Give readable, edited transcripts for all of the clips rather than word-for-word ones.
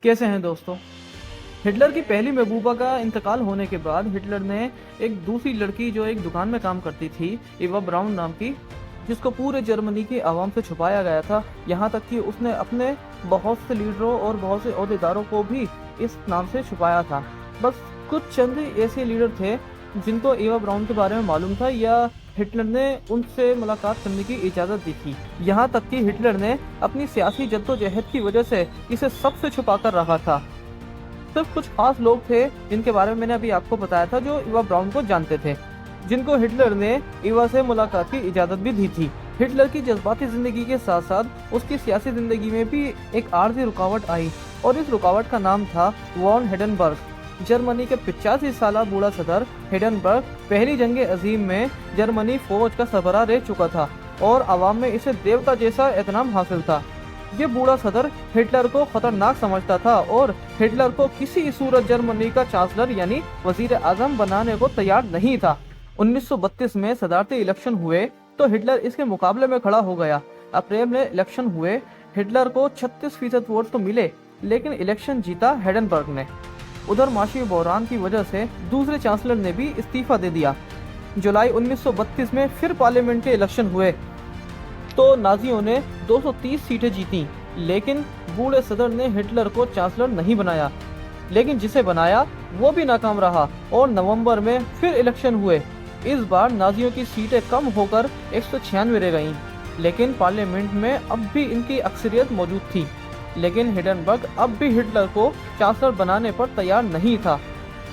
कैसे हैं दोस्तों। हिटलर की पहली महबूबा का इंतकाल होने के बाद हिटलर ने एक दूसरी लड़की जो एक दुकान में काम करती थी, इवा ब्राउन नाम की, जिसको पूरे जर्मनी की आवाम से छुपाया गया था। यहाँ तक कि उसने अपने बहुत से लीडरों और बहुत से अहदेदारों को भी इस नाम से छुपाया था। बस कुछ चंद ऐसे लीडर थे जिनको इवा ब्राउन के बारे में मालूम था या हिटलर ने उनसे मुलाकात करने की इजाज़त दी थी। यहाँ तक कि हिटलर ने अपनी सियासी जद्दोजहद की वजह से इसे सबसे छुपा कर रखा था। सिर्फ कुछ खास लोग थे जिनके बारे में मैंने अभी आपको बताया था, जो इवा ब्राउन को जानते थे, जिनको हिटलर ने इवा से मुलाकात की इजाज़त भी दी थी। हिटलर की जज्बाती ज़िंदगी के साथ साथ उसकी सियासी ज़िंदगी में भी एक आर्जी रुकावट आई और इस रुकावट का नाम था वॉन हिंडनबर्ग। जर्मनी के 85 साल बूढ़ा सदर हिंडनबर्ग पहली जंग अजीम में जर्मनी फौज का सरबराह रह चुका था और आवाम में इसे देवता जैसा एहतराम हासिल था। ये बूढ़ा सदर हिटलर को खतरनाक समझता था और हिटलर को किसी सूरत जर्मनी का चांसलर यानी वजीर आजम बनाने को तैयार नहीं था। 1932 में सदारती इलेक्शन हुए तो हिटलर इसके मुकाबले में खड़ा हो गया। अप्रैल में इलेक्शन हुए, हिटलर को 36% वोट तो मिले, लेकिन इलेक्शन जीता हिंडनबर्ग ने। उधर माशी बहरान की वजह से दूसरे चांसलर ने भी इस्तीफा दे दिया। जुलाई 1932 में फिर पार्लियामेंट के इलेक्शन हुए तो नाजियों ने 230 सीटें जीती, लेकिन बूढ़े सदर ने हिटलर को चांसलर नहीं बनाया, लेकिन जिसे बनाया वो भी नाकाम रहा और नवंबर में फिर इलेक्शन हुए। इस बार नाजियों की सीटें कम होकर 196 रह गईं, लेकिन पार्लियामेंट में अब भी इनकी अक्सरियत मौजूद थी। लेकिन हिंडनबर्ग अब भी हिटलर को चांसलर बनाने पर तैयार नहीं था।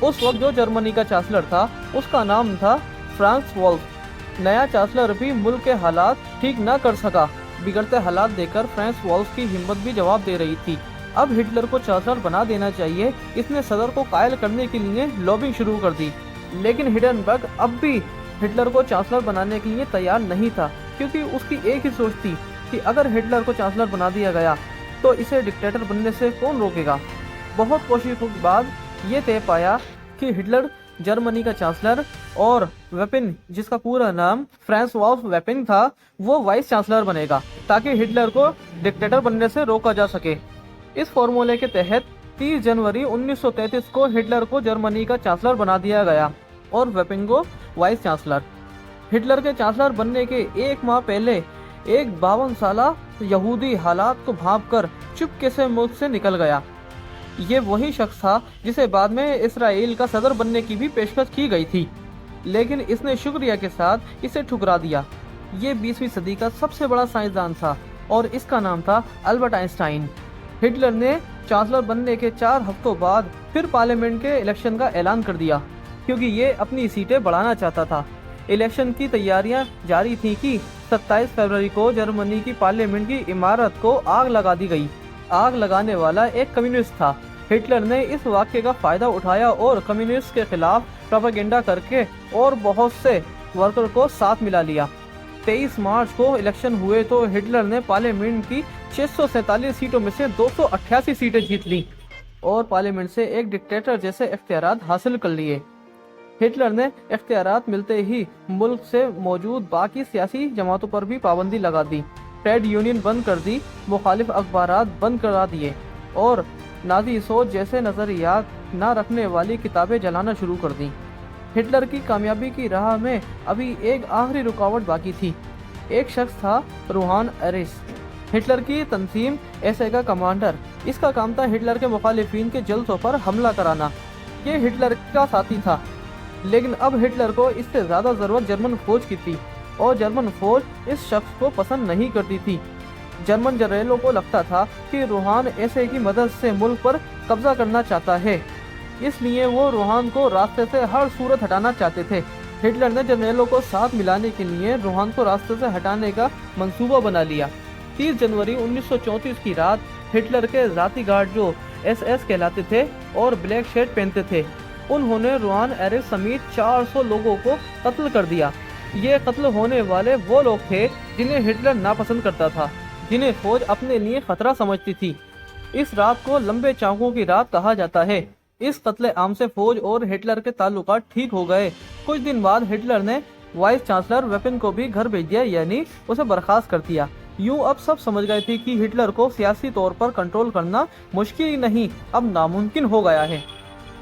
उस वक्त जो जर्मनी का चांसलर था उसका नाम था फ्रांस वॉल्फ। नया चांसलर भी मुल्क के हालात ठीक न कर सका। बिगड़ते हालात देखकर फ्रांस वॉल्फ की हिम्मत भी जवाब दे रही थी। अब हिटलर को चांसलर बना देना चाहिए। इसने सदर को कायल करने के लिए लॉबिंग शुरू कर दी, लेकिन हिंडनबर्ग अब भी हिटलर को चांसलर बनाने के लिए तैयार नहीं था, क्योंकि उसकी एक ही सोच थी कि अगर हिटलर को चांसलर बना दिया गया तो इसे डिक्टेटर बनने से कौन रोकेगा। बहुत कोशिशों के बाद ये तय पाया कि हिटलर जर्मनी का चांसलर और वेपिन, जिसका पूरा नाम फ्रांस वॉल्फ वेपिन था, वो वाइस चांसलर बनेगा ताकि हिटलर को डिक्टेटर बनने से रोका जा सके। इस फॉर्मूले के तहत 30 जनवरी 1933 को हिटलर को जर्मनी का चांसलर बना दिया गया और वेपिन को वाइस चांसलर। हिटलर के चांसलर बनने के एक माह पहले एक 52 साला यहूदी हालात को भांपकर चुपके से मुल्क से निकल गया। ये वही शख्स था जिसे बाद में इसराइल का सदर बनने की भी पेशकश की गई थी, लेकिन इसने शुक्रिया के साथ इसे ठुकरा दिया। ये 20वीं सदी का सबसे बड़ा साइंसदान था और इसका नाम था अल्बर्ट आइंस्टाइन। हिटलर ने चांसलर बनने के 4 हफ्तों बाद फिर पार्लियामेंट के इलेक्शन का ऐलान कर दिया, क्योंकि ये अपनी सीटें बढ़ाना चाहता था। इलेक्शन की तैयारियां जारी थी कि 27 फरवरी को जर्मनी की पार्लियामेंट की इमारत को आग लगा दी गई। आग लगाने वाला एक कम्युनिस्ट था। हिटलर ने इस वाक़ये का फायदा उठाया और कम्युनिस्ट के खिलाफ प्रोपेगेंडा करके और बहुत से वर्कर को साथ मिला लिया। 23 मार्च को इलेक्शन हुए तो हिटलर ने पार्लियामेंट की 647 सीटों में से 288 सीटें जीत ली और पार्लियामेंट से एक डिक्टेटर जैसे इख्तियारात हासिल कर लिए। हिटलर ने इख्तियारात मिलते ही मुल्क से मौजूद बाकी सियासी जमातों पर भी पाबंदी लगा दी। ट्रेड यूनियन बंद कर दी, मुखालिफ अखबारात बंद करा दिए और नाजी सोच जैसे नज़रियात न रखने वाली किताबें जलाना शुरू कर दी। हिटलर की कामयाबी की राह में अभी एक आखिरी रुकावट बाकी थी। एक शख्स था रोहान एरिस, हिटलर की तंजीम एसए का कमांडर। इसका काम था हिटलर के मुखालिफिन के जलसों पर हमला कराना। ये हिटलर का साथी था, लेकिन अब हिटलर को इससे ज़्यादा ज़रूरत जर्मन फौज की थी और जर्मन फौज इस शख्स को पसंद नहीं करती थी। जर्मन जनरलों को लगता था कि रोहान एसए की मदद से मुल्क पर कब्जा करना चाहता है, इसलिए वो रोहान को रास्ते से हर सूरत हटाना चाहते थे। हिटलर ने जनरलों को साथ मिलाने के लिए रोहान को रास्ते से हटाने का मंसूबा बना लिया। 30 जनवरी 1934 की रात हिटलर के जाती गार्ड, जो एसएस कहलाते थे और ब्लैक शर्ट पहनते थे, उन्होंने रोहान एरिस समेत 400 लोगों को कत्ल कर दिया। ये कत्ल होने वाले वो लोग थे जिन्हें हिटलर नापसंद करता था, जिन्हें फौज अपने लिए खतरा समझती थी। इस रात को लंबे चाकों की रात कहा जाता है। इस कत्ले आम से फौज और हिटलर के ताल्लुकात ठीक हो गए। कुछ दिन बाद हिटलर ने वाइस चांसलर वेपिन को भी घर भेज दिया, यानी उसे बर्खास्त कर दिया। यूं अब सब समझ गए थे कि हिटलर को सियासी तौर पर कंट्रोल करना मुश्किल ही नहीं, अब नामुमकिन हो गया है।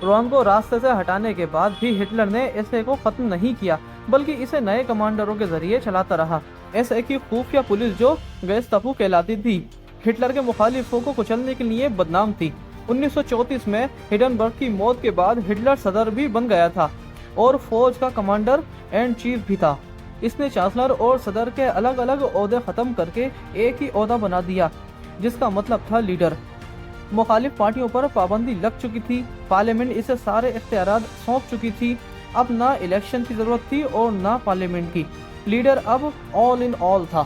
रोम को रास्ते से हटाने के बाद भी हिटलर ने एसए को खत्म नहीं किया, बल्कि इसे नए कमांडरों के जरिए चलाता रहा। एसए की खुफिया पुलिस, जो गेस्टापो कहलाती थी, हिटलर के मुखालिफों को कुचलने के लिए बदनाम थी। 1934 में हिडेनबर्ग की मौत के बाद हिटलर सदर भी बन गया था और फौज का कमांडर एंड चीफ भी था। इसने चांसलर और सदर के अलग अलग ओहदे खत्म करके एक ही ओहदा बना दिया, जिसका मतलब था लीडर। मुखालिफ पार्टियों पर पाबंदी लग चुकी थी, पार्लियामेंट इसे सारे इख्तियारात सौंप चुकी थी। अब ना इलेक्शन की जरूरत थी और ना पार्लियामेंट की। लीडर अब ऑल इन ऑल था।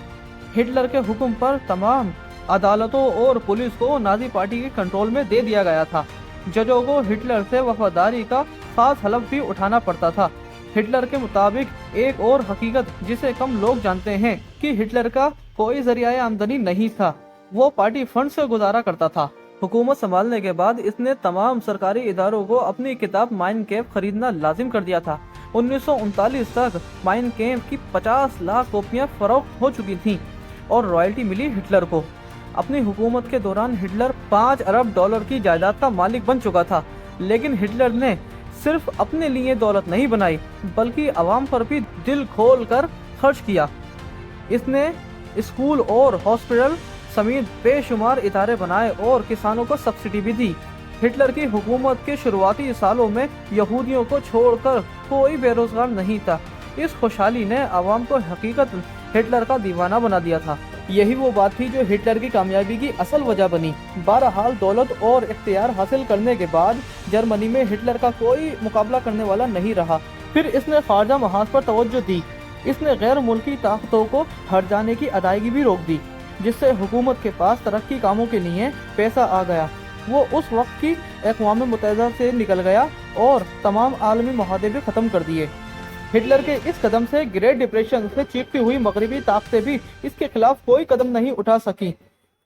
हिटलर के हुक्म पर तमाम अदालतों और पुलिस को नाजी पार्टी के कंट्रोल में दे दिया गया था। जजों को हिटलर से वफादारी का खास हलफ भी उठाना पड़ता था। हिटलर के मुताबिक एक और हकीकत जिसे कम लोग जानते हैं कि हिटलर का कोई जरिया आमदनी नहीं था, वो पार्टी फंड से गुजारा करता था। हुकूमत संभालने के बाद इसने तमाम सरकारी इदारों को अपनी किताब माइन कैम्प खरीदना लाजिम कर दिया था। 1939 तक माइन कैम्प की 50 लाख कॉपियां फरोख्त हो चुकी थीं और रॉयल्टी मिली हिटलर को। अपनी हुकूमत के दौरान हिटलर 5 अरब डॉलर की जायदाद का मालिक बन चुका था। लेकिन हिटलर ने सिर्फ अपने लिए दौलत नहीं बनाई, बल्कि आवाम पर भी दिल खोल कर खर्च किया। इसने स्कूल और हॉस्पिटल समेत बेशुमार इदारे बनाए और किसानों को सब्सिडी भी दी। हिटलर की हुकूमत के शुरुआती सालों में यहूदियों को छोड़कर कोई बेरोजगार नहीं था। इस खुशहाली ने आवाम को हकीकत हिटलर का दीवाना बना दिया था। यही वो बात थी जो हिटलर की कामयाबी की असल वजह बनी। बहरहाल दौलत और इख्तियार हासिल करने के बाद जर्मनी में हिटलर का कोई मुकाबला करने वाला नहीं रहा। फिर इसने खारजा महाज पर तवज्जो दी। इसने गैर मुल्की ताकतों को हट जाने की अदायगी भी रोक दी, जिससे हुकूमत के पास तरक्की कामों के लिए पैसा आ गया। वो उस वक्त की अक़वाम मुत्तहिदा से निकल गया और तमाम आलमी मुआहदे भी ख़त्म कर दिए। हिटलर के इस कदम से ग्रेट डिप्रेशन से चीखती हुई मगरबी ताकतें भी इसके खिलाफ कोई कदम नहीं उठा सकी।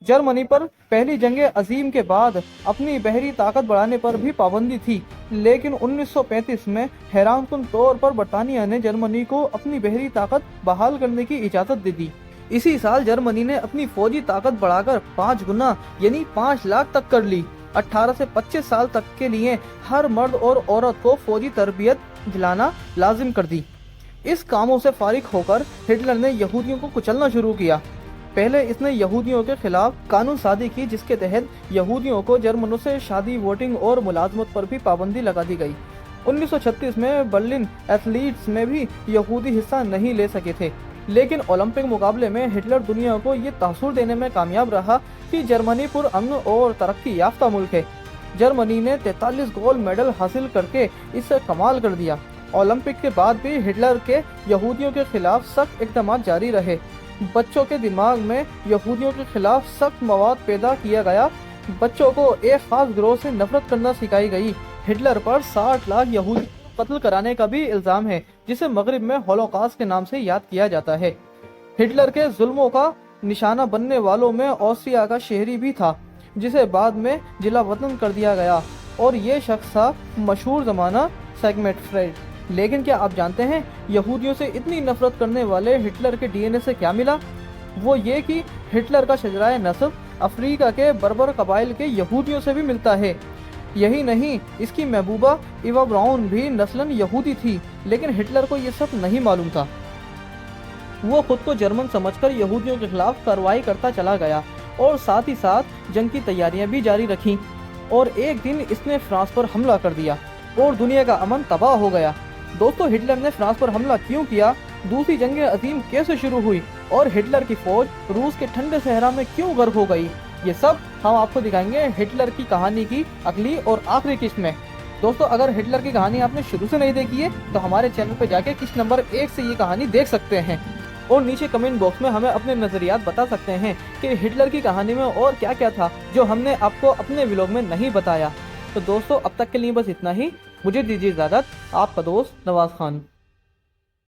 जर्मनी पर पहली जंग अजीम के बाद अपनी बहरी ताकत बढ़ाने पर भी पाबंदी थी, लेकिन 1935 में हैरानकुन तौर पर बरतानिया ने जर्मनी को अपनी बहरी ताकत बहाल करने की इजाज़त दे दी। इसी साल जर्मनी ने अपनी फौजी ताकत बढ़ाकर 5 गुना यानी 5 लाख तक कर ली। 18 से 25 साल तक के लिए हर मर्द और औरत को फौजी तरबियत दिलाना लाजिम कर दी। इस कामों से फारिग होकर हिटलर ने यहूदियों को कुचलना शुरू किया। पहले इसने यहूदियों के खिलाफ कानून साजी की, जिसके तहत यहूदियों को जर्मनों से शादी, वोटिंग और मुलाजमत पर भी पाबंदी लगा दी गई। 1936 में बर्लिन एथलीट्स में भी यहूदी हिस्सा नहीं ले सके थे, लेकिन ओलंपिक मुकाबले में हिटलर दुनिया को ये तासुर देने में कामयाब रहा कि जर्मनी पुरअमन और तरक्की याफ्ता मुल्क है। जर्मनी ने 43 गोल्ड मेडल हासिल करके इससे कमाल कर दिया। ओलंपिक के बाद भी हिटलर के यहूदियों के खिलाफ सख्त इक़दाम जारी रहे। बच्चों के दिमाग में यहूदियों के खिलाफ सख्त मवाद पैदा किया गया। बच्चों को एक खास गिरोह से नफरत करना सिखाई गई। हिटलर पर 60 लाख यहूदी कत्ल कराने का भी इल्ज़ाम है, जिसे मगरिब में होलोकॉस्ट के नाम से याद किया जाता है। हिटलर के जुल्मों का निशाना बनने वालों में ऑस्ट्रिया का शहरी भी था, जिसे बाद में जिला वतन कर दिया गया, और ये शख्स था मशहूर ज़माना सिगमंड फ्रायड। लेकिन क्या आप जानते हैं यहूदियों से इतनी नफरत करने वाले हिटलर के डीएनए से क्या मिला? वो ये कि हिटलर का शजराए नस्ब अफ्रीका के बर्बर कबाइल के यहूदियों से भी मिलता है। यही नहीं, इसकी महबूबा इवा ब्राउन भी नस्लन यहूदी थी, लेकिन हिटलर को ये सब नहीं मालूम था। वो खुद को जर्मन समझकर यहूदियों के खिलाफ कार्रवाई करता चला गया और साथ ही साथ जंग की तैयारियां भी जारी रखीं। और एक दिन इसने फ्रांस पर हमला कर दिया और दुनिया का अमन तबाह हो गया। दोस्तों, हिटलर ने फ्रांस पर हमला क्यों किया, दूसरी जंग अजीम कैसे शुरू हुई और हिटलर की फौज रूस के ठंडे सहरा में क्यों गर्क हो गई, ये सब हम आपको दिखाएंगे हिटलर की कहानी की अगली और आखिरी किस्त में। दोस्तों, अगर हिटलर की कहानी आपने शुरू से नहीं देखी है तो हमारे चैनल पर जाके किस्त नंबर 1 से ये कहानी देख सकते हैं, और नीचे कमेंट बॉक्स में हमें अपने नजरियात बता सकते हैं कि हिटलर की कहानी में और क्या क्या था जो हमने आपको अपने व्लॉग में नहीं बताया। तो दोस्तों, अब तक के लिए बस इतना ही। मुझे दीजिए इजाज़त। आपका दोस्त नवाज खान।